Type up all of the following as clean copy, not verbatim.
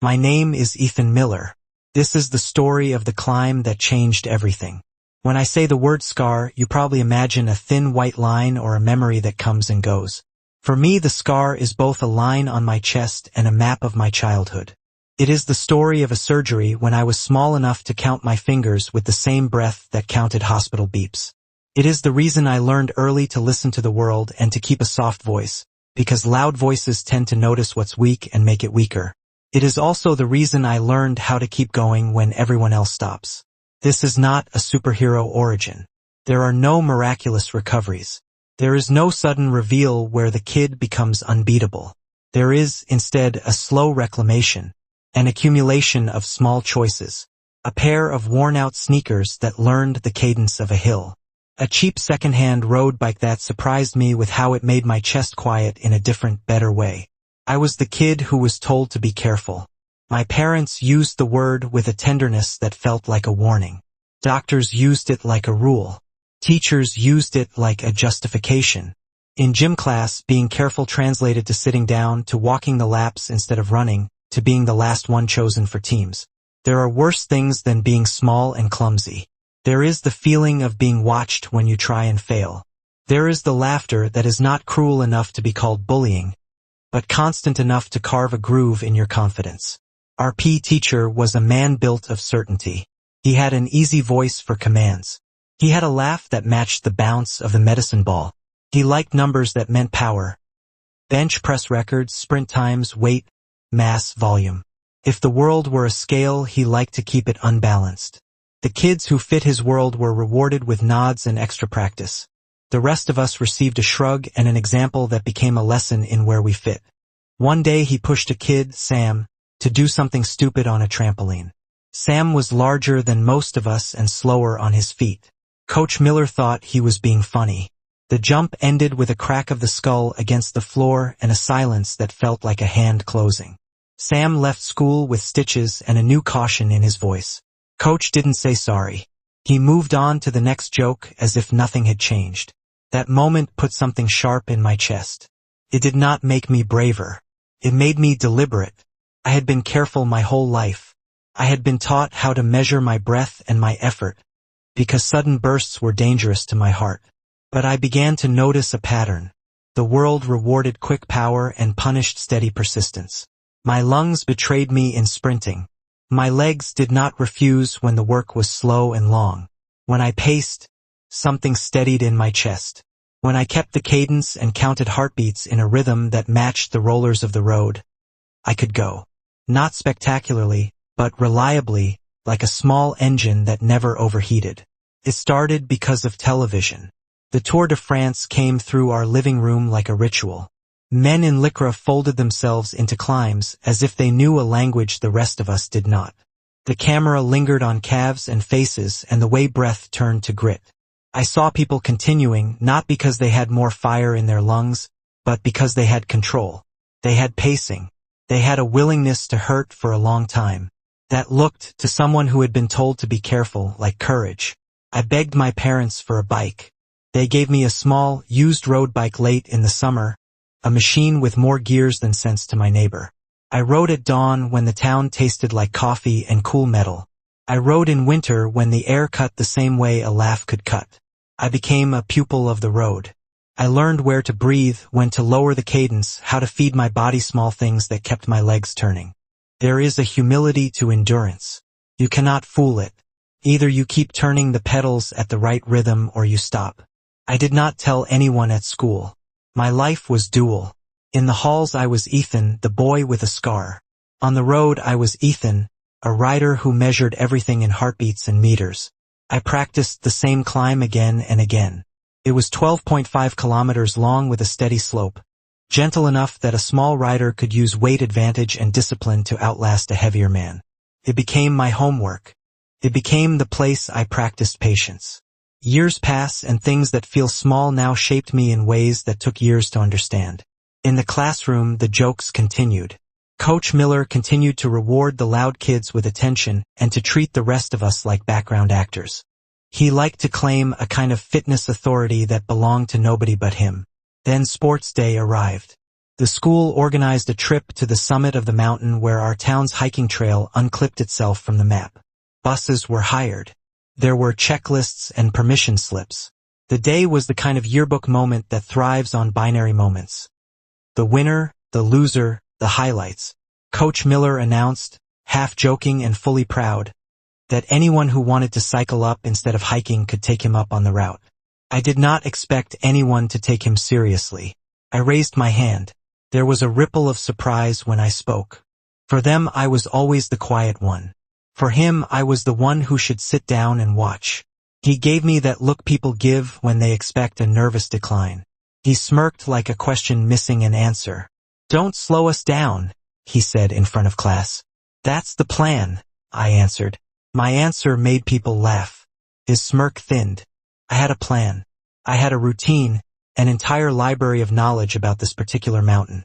My name is Ethan Miller. This is the story of the climb that changed everything. When I say the word scar, you probably imagine a thin white line or a memory that comes and goes. For me, the scar is both a line on my chest and a map of my childhood. It is the story of a surgery when I was small enough to count my fingers with the same breath that counted hospital beeps. It is the reason I learned early to listen to the world and to keep a soft voice, because loud voices tend to notice what's weak and make it weaker. It is also the reason I learned how to keep going when everyone else stops. This is not a superhero origin. There are no miraculous recoveries. There is no sudden reveal where the kid becomes unbeatable. There is, instead, a slow reclamation, an accumulation of small choices, a pair of worn-out sneakers that learned the cadence of a hill, a cheap second-hand road bike that surprised me with how it made my chest quiet in a different, better way. I was the kid who was told to be careful. My parents used the word with a tenderness that felt like a warning. Doctors used it like a rule. Teachers used it like a justification. In gym class, being careful translated to sitting down, to walking the laps instead of running, to being the last one chosen for teams. There are worse things than being small and clumsy. There is the feeling of being watched when you try and fail. There is the laughter that is not cruel enough to be called bullying, but constant enough to carve a groove in your confidence. Our PE teacher was a man built of certainty. He had an easy voice for commands. He had a laugh that matched the bounce of the medicine ball. He liked numbers that meant power. Bench press records, sprint times, weight, mass, volume. If the world were a scale, he liked to keep it unbalanced. The kids who fit his world were rewarded with nods and extra practice. The rest of us received a shrug and an example that became a lesson in where we fit. One day he pushed a kid, Sam, to do something stupid on a trampoline. Sam was larger than most of us and slower on his feet. Coach Miller thought he was being funny. The jump ended with a crack of the skull against the floor and a silence that felt like a hand closing. Sam left school with stitches and a new caution in his voice. Coach didn't say sorry. He moved on to the next joke as if nothing had changed. That moment put something sharp in my chest. It did not make me braver. It made me deliberate. I had been careful my whole life. I had been taught how to measure my breath and my effort, because sudden bursts were dangerous to my heart. But I began to notice a pattern. The world rewarded quick power and punished steady persistence. My lungs betrayed me in sprinting. My legs did not refuse when the work was slow and long. When I paced, something steadied in my chest. When I kept the cadence and counted heartbeats in a rhythm that matched the rollers of the road, I could go. Not spectacularly, but reliably, like a small engine that never overheated. It started because of television. The Tour de France came through our living room like a ritual. Men in lycra folded themselves into climbs as if they knew a language the rest of us did not. The camera lingered on calves and faces, and the way breath turned to grit. I saw people continuing, not because they had more fire in their lungs, but because they had control. They had pacing. They had a willingness to hurt for a long time. That looked, to someone who had been told to be careful, like courage. I begged my parents for a bike. They gave me a small, used road bike late in the summer, a machine with more gears than sense to my neighbor. I rode at dawn when the town tasted like coffee and cool metal. I rode in winter when the air cut the same way a laugh could cut. I became a pupil of the road. I learned where to breathe, when to lower the cadence, how to feed my body small things that kept my legs turning. There is a humility to endurance. You cannot fool it. Either you keep turning the pedals at the right rhythm or you stop. I did not tell anyone at school. My life was dual. In the halls I was Ethan, the boy with a scar. On the road I was Ethan, a rider who measured everything in heartbeats and meters. I practiced the same climb again and again. It was 12.5 kilometers long with a steady slope, gentle enough that a small rider could use weight advantage and discipline to outlast a heavier man. It became my homework. It became the place I practiced patience. Years pass and things that feel small now shaped me in ways that took years to understand. In the classroom, the jokes continued. Coach Miller continued to reward the loud kids with attention and to treat the rest of us like background actors. He liked to claim a kind of fitness authority that belonged to nobody but him. Then sports day arrived. The school organized a trip to the summit of the mountain where our town's hiking trail unclipped itself from the map. Buses were hired. There were checklists and permission slips. The day was the kind of yearbook moment that thrives on binary moments. The winner, the loser, the highlights. Coach Miller announced, half joking and fully proud, that anyone who wanted to cycle up instead of hiking could take him up on the route. I did not expect anyone to take him seriously. I raised my hand. There was a ripple of surprise when I spoke. For them, I was always the quiet one. For him, I was the one who should sit down and watch. He gave me that look people give when they expect a nervous decline. He smirked like a question missing an answer. "Don't slow us down," he said in front of class. "That's the plan," I answered. My answer made people laugh. His smirk thinned. I had a plan. I had a routine, an entire library of knowledge about this particular mountain.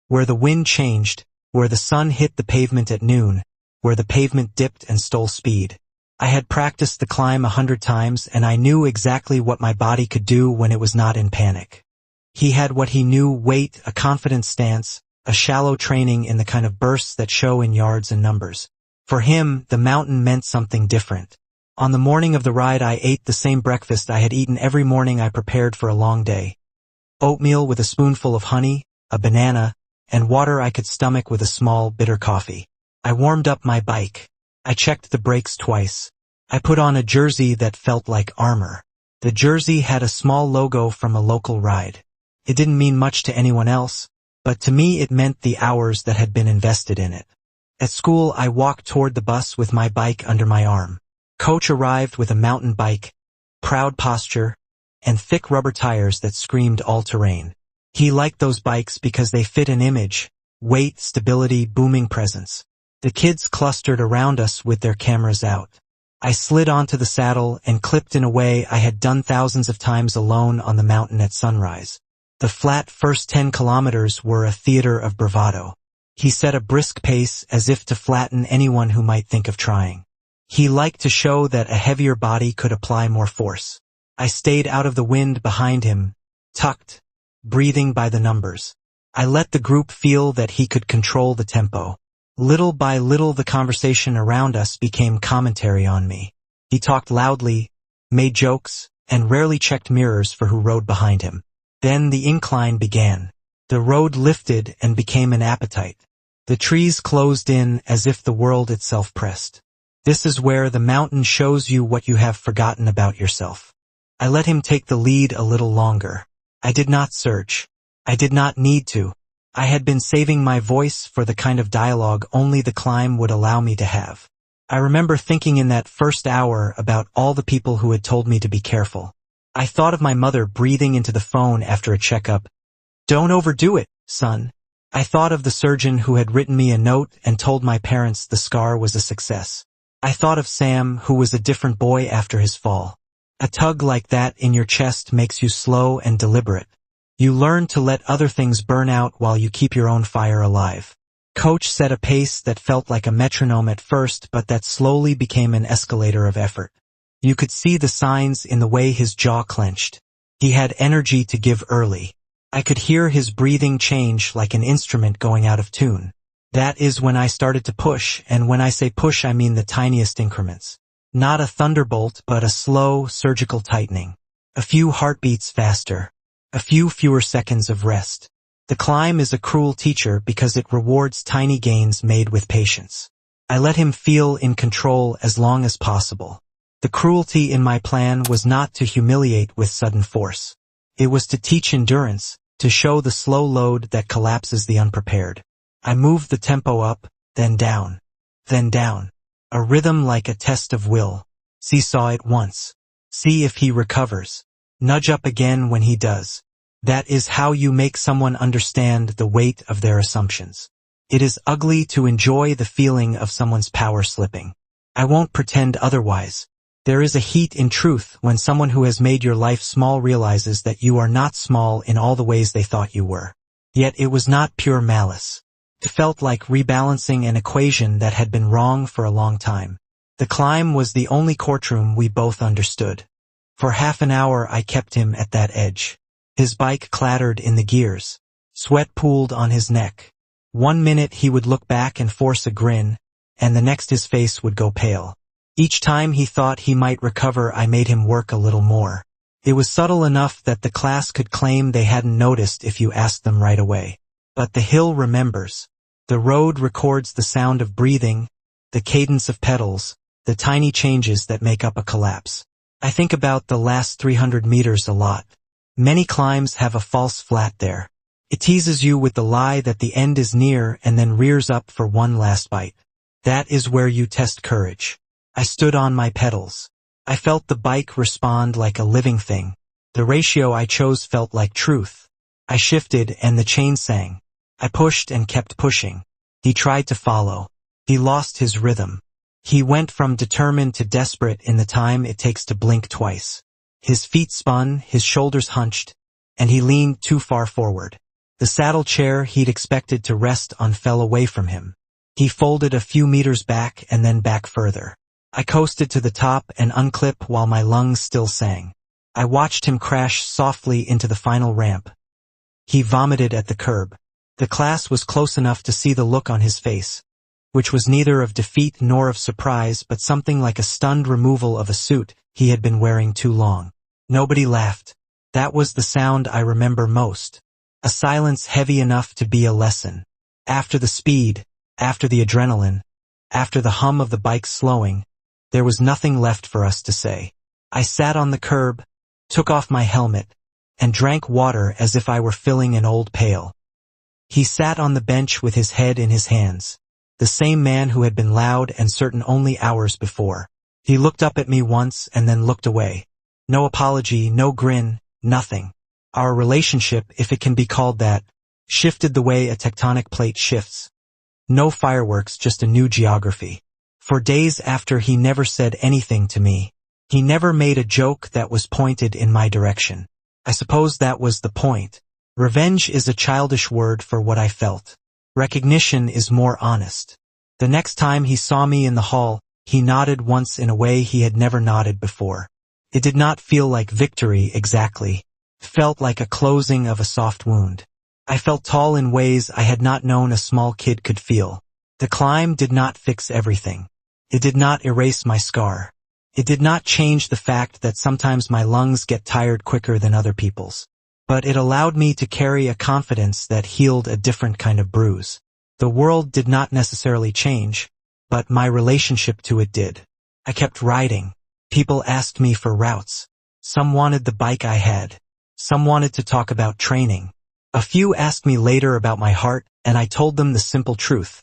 Where the wind changed, where the sun hit the pavement at noon, where the pavement dipped and stole speed. I had practiced the climb 100 times and I knew exactly what my body could do when it was not in panic. He had what he knew: weight, a confident stance, a shallow training in the kind of bursts that show in yards and numbers. For him, the mountain meant something different. On the morning of the ride, I ate the same breakfast I had eaten every morning I prepared for a long day. Oatmeal with a spoonful of honey, a banana, and water I could stomach with a small, bitter coffee. I warmed up my bike. I checked the brakes twice. I put on a jersey that felt like armor. The jersey had a small logo from a local ride. It didn't mean much to anyone else, but to me it meant the hours that had been invested in it. At school, I walked toward the bus with my bike under my arm. Coach arrived with a mountain bike, proud posture, and thick rubber tires that screamed all-terrain. He liked those bikes because they fit an image: weight, stability, booming presence. The kids clustered around us with their cameras out. I slid onto the saddle and clipped in a way I had done thousands of times alone on the mountain at sunrise. The flat first 10 kilometers were a theater of bravado. He set a brisk pace as if to flatten anyone who might think of trying. He liked to show that a heavier body could apply more force. I stayed out of the wind behind him, tucked, breathing by the numbers. I let the group feel that he could control the tempo. Little by little, the conversation around us became commentary on me. He talked loudly, made jokes, and rarely checked mirrors for who rode behind him. Then the incline began. The road lifted and became an appetite. The trees closed in as if the world itself pressed. This is where the mountain shows you what you have forgotten about yourself. I let him take the lead a little longer. I did not search. I did not need to. I had been saving my voice for the kind of dialogue only the climb would allow me to have. I remember thinking in that first hour about all the people who had told me to be careful. I thought of my mother breathing into the phone after a checkup. "Don't overdo it, son." I thought of the surgeon who had written me a note and told my parents the scar was a success. I thought of Sam, who was a different boy after his fall. A tug like that in your chest makes you slow and deliberate. You learn to let other things burn out while you keep your own fire alive. Coach set a pace that felt like a metronome at first, but that slowly became an escalator of effort. You could see the signs in the way his jaw clenched. He had energy to give early. I could hear his breathing change like an instrument going out of tune. That is when I started to push, and when I say push I mean the tiniest increments. Not a thunderbolt, but a slow, surgical tightening. A few heartbeats faster. A few fewer seconds of rest. The climb is a cruel teacher because it rewards tiny gains made with patience. I let him feel in control as long as possible. The cruelty in my plan was not to humiliate with sudden force. It was to teach endurance, to show the slow load that collapses the unprepared. I moved the tempo up, then down. Then down. A rhythm like a test of will. Seesaw it once. See if he recovers. Nudge up again when he does. That is how you make someone understand the weight of their assumptions. It is ugly to enjoy the feeling of someone's power slipping. I won't pretend otherwise. There is a heat in truth when someone who has made your life small realizes that you are not small in all the ways they thought you were. Yet it was not pure malice. It felt like rebalancing an equation that had been wrong for a long time. The climb was the only courtroom we both understood. For half an hour I kept him at that edge. His bike clattered in the gears. Sweat pooled on his neck. 1 minute he would look back and force a grin, and the next his face would go pale. Each time he thought he might recover, I made him work a little more. It was subtle enough that the class could claim they hadn't noticed if you asked them right away. But the hill remembers. The road records the sound of breathing, the cadence of pedals, the tiny changes that make up a collapse. I think about the last 300 meters a lot. Many climbs have a false flat there. It teases you with the lie that the end is near and then rears up for one last bite. That is where you test courage. I stood on my pedals. I felt the bike respond like a living thing. The ratio I chose felt like truth. I shifted and the chain sang. I pushed and kept pushing. He tried to follow. He lost his rhythm. He went from determined to desperate in the time it takes to blink twice. His feet spun, his shoulders hunched, and he leaned too far forward. The saddle chair he'd expected to rest on fell away from him. He folded a few meters back and then back further. I coasted to the top and unclip while my lungs still sang. I watched him crash softly into the final ramp. He vomited at the curb. The class was close enough to see the look on his face, which was neither of defeat nor of surprise but something like a stunned removal of a suit he had been wearing too long. Nobody laughed. That was the sound I remember most. A silence heavy enough to be a lesson. After the speed, after the adrenaline, after the hum of the bike slowing, there was nothing left for us to say. I sat on the curb, took off my helmet, and drank water as if I were filling an old pail. He sat on the bench with his head in his hands, the same man who had been loud and certain only hours before. He looked up at me once and then looked away. No apology, no grin, nothing. Our relationship, if it can be called that, shifted the way a tectonic plate shifts. No fireworks, just a new geography. For days after, he never said anything to me. He never made a joke that was pointed in my direction. I suppose that was the point. Revenge is a childish word for what I felt. Recognition is more honest. The next time he saw me in the hall, he nodded once in a way he had never nodded before. It did not feel like victory exactly. It felt like a closing of a soft wound. I felt tall in ways I had not known a small kid could feel. The climb did not fix everything. It did not erase my scar. It did not change the fact that sometimes my lungs get tired quicker than other people's. But it allowed me to carry a confidence that healed a different kind of bruise. The world did not necessarily change, but my relationship to it did. I kept riding. People asked me for routes. Some wanted the bike I had. Some wanted to talk about training. A few asked me later about my heart, and I told them the simple truth.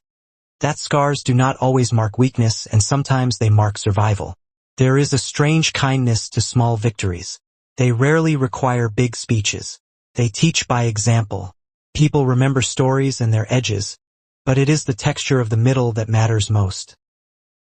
That scars do not always mark weakness, and sometimes they mark survival. There is a strange kindness to small victories. They rarely require big speeches. They teach by example. People remember stories and their edges, but it is the texture of the middle that matters most.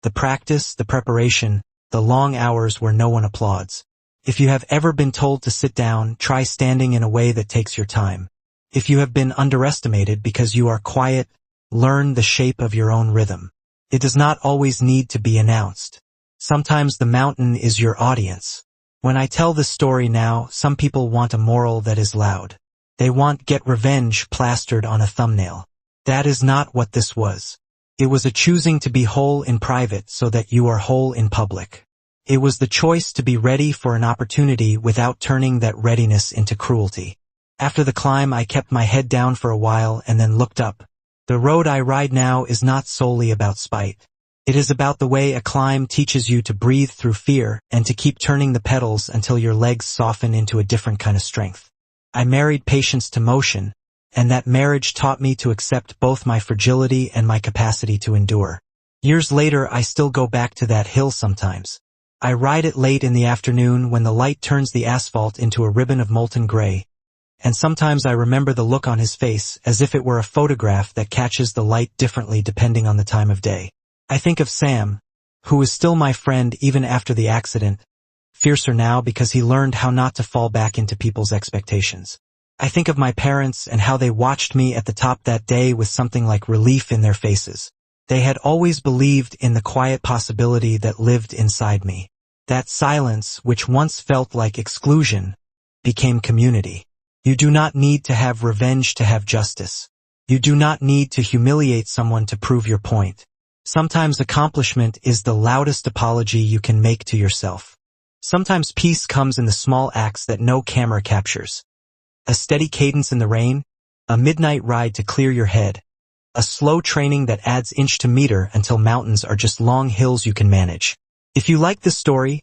The practice, the preparation, the long hours where no one applauds. If you have ever been told to sit down, try standing in a way that takes your time. If you have been underestimated because you are quiet, learn the shape of your own rhythm. It does not always need to be announced. Sometimes the mountain is your audience. When I tell this story now, some people want a moral that is loud. They want "get revenge" plastered on a thumbnail. That is not what this was. It was a choosing to be whole in private so that you are whole in public. It was the choice to be ready for an opportunity without turning that readiness into cruelty. After the climb, I kept my head down for a while and then looked up. The road I ride now is not solely about spite. It is about the way a climb teaches you to breathe through fear and to keep turning the pedals until your legs soften into a different kind of strength. I married patience to motion, and that marriage taught me to accept both my fragility and my capacity to endure. Years later, I still go back to that hill sometimes. I ride it late in the afternoon when the light turns the asphalt into a ribbon of molten gray, and sometimes I remember the look on his face as if it were a photograph that catches the light differently depending on the time of day. I think of Sam, who is still my friend even after the accident, fiercer now because he learned how not to fall back into people's expectations. I think of my parents and how they watched me at the top that day with something like relief in their faces. They had always believed in the quiet possibility that lived inside me. That silence, which once felt like exclusion, became community. You do not need to have revenge to have justice. You do not need to humiliate someone to prove your point. Sometimes accomplishment is the loudest apology you can make to yourself. Sometimes peace comes in the small acts that no camera captures. A steady cadence in the rain, a midnight ride to clear your head, a slow training that adds inch to meter until mountains are just long hills you can manage. If you like this story,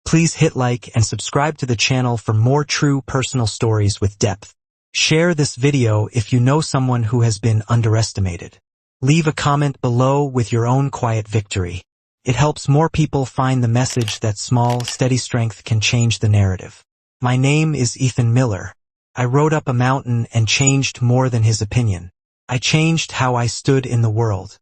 please hit like and subscribe to the channel for more true personal stories with depth. Share this video if you know someone who has been underestimated. Leave a comment below with your own quiet victory. It helps more people find the message that small, steady strength can change the narrative. My name is Ethan Miller. I rode up a mountain and changed more than his opinion. I changed how I stood in the world.